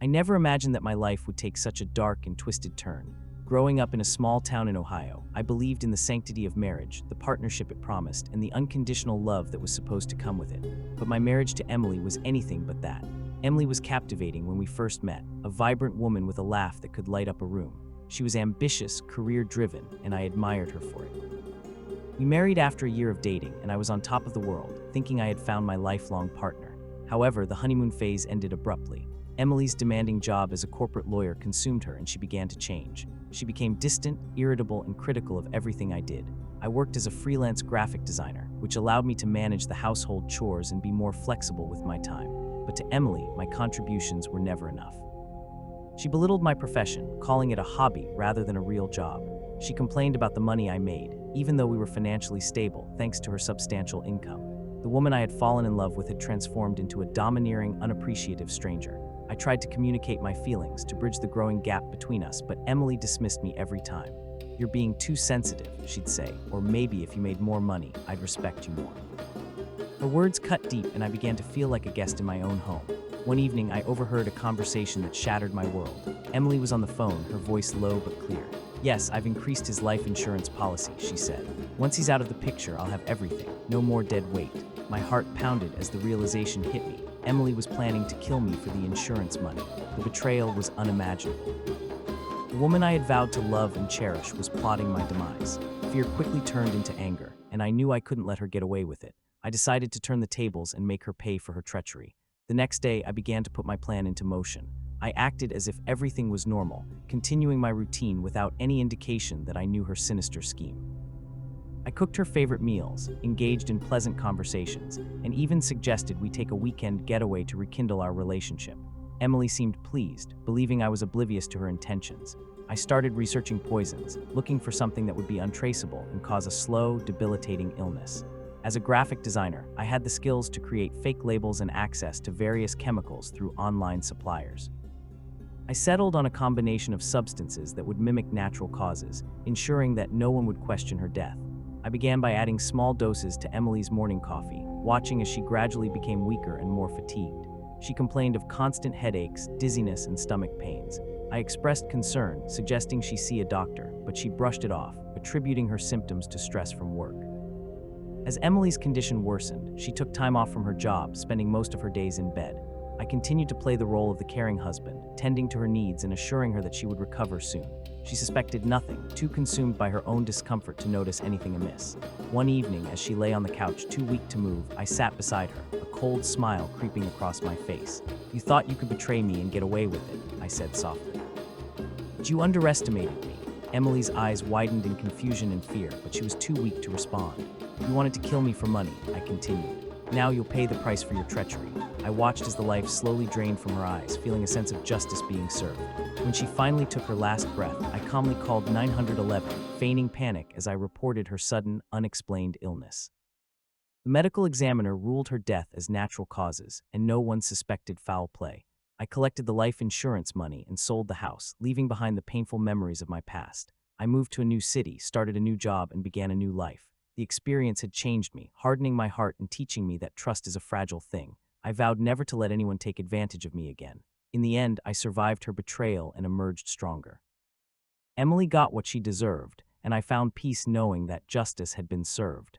I never imagined that my life would take such a dark and twisted turn. Growing up in a small town in Ohio, I believed in the sanctity of marriage, the partnership it promised, and the unconditional love that was supposed to come with it. But my marriage to Emily was anything but that. Emily was captivating when we first met, a vibrant woman with a laugh that could light up a room. She was ambitious, career-driven, and I admired her for it. We married after a year of dating, and I was on top of the world, thinking I had found my lifelong partner. However, the honeymoon phase ended abruptly. Emily's demanding job as a corporate lawyer consumed her, and she began to change. She became distant, irritable, and critical of everything I did. I worked as a freelance graphic designer, which allowed me to manage the household chores and be more flexible with my time. But to Emily, my contributions were never enough. She belittled my profession, calling it a hobby rather than a real job. She complained about the money I made, even though we were financially stable thanks to her substantial income. The woman I had fallen in love with had transformed into a domineering, unappreciative stranger. I tried to communicate my feelings to bridge the growing gap between us, but Emily dismissed me every time. "You're being too sensitive," she'd say, "or maybe if you made more money, I'd respect you more." Her words cut deep, and I began to feel like a guest in my own home. One evening, I overheard a conversation that shattered my world. Emily was on the phone, her voice low but clear. "Yes, I've increased his life insurance policy," she said. "Once he's out of the picture, I'll have everything. No more dead weight." My heart pounded as the realization hit me. Emily was planning to kill me for the insurance money. The betrayal was unimaginable. The woman I had vowed to love and cherish was plotting my demise. Fear quickly turned into anger, and I knew I couldn't let her get away with it. I decided to turn the tables and make her pay for her treachery. The next day, I began to put my plan into motion. I acted as if everything was normal, continuing my routine without any indication that I knew her sinister scheme. I cooked her favorite meals, engaged in pleasant conversations, and even suggested we take a weekend getaway to rekindle our relationship. Emily seemed pleased, believing I was oblivious to her intentions. I started researching poisons, looking for something that would be untraceable and cause a slow, debilitating illness. As a graphic designer, I had the skills to create fake labels and access to various chemicals through online suppliers. I settled on a combination of substances that would mimic natural causes, ensuring that no one would question her death. I began by adding small doses to Emily's morning coffee, watching as she gradually became weaker and more fatigued. She complained of constant headaches, dizziness, and stomach pains. I expressed concern, suggesting she see a doctor, but she brushed it off, attributing her symptoms to stress from work. As Emily's condition worsened, she took time off from her job, spending most of her days in bed. I continued to play the role of the caring husband, tending to her needs and assuring her that she would recover soon. She suspected nothing, too consumed by her own discomfort to notice anything amiss. One evening, as she lay on the couch, too weak to move, I sat beside her, a cold smile creeping across my face. "You thought you could betray me and get away with it," I said softly. "But you underestimated me." Emily's eyes widened in confusion and fear, but she was too weak to respond. "You wanted to kill me for money," I continued. "Now you'll pay the price for your treachery." I watched as the life slowly drained from her eyes, feeling a sense of justice being served. When she finally took her last breath, I calmly called 911, feigning panic as I reported her sudden, unexplained illness. The medical examiner ruled her death as natural causes, and no one suspected foul play. I collected the life insurance money and sold the house, leaving behind the painful memories of my past. I moved to a new city, started a new job, and began a new life. The experience had changed me, hardening my heart and teaching me that trust is a fragile thing. I vowed never to let anyone take advantage of me again. In the end, I survived her betrayal and emerged stronger. Emily got what she deserved, and I found peace knowing that justice had been served.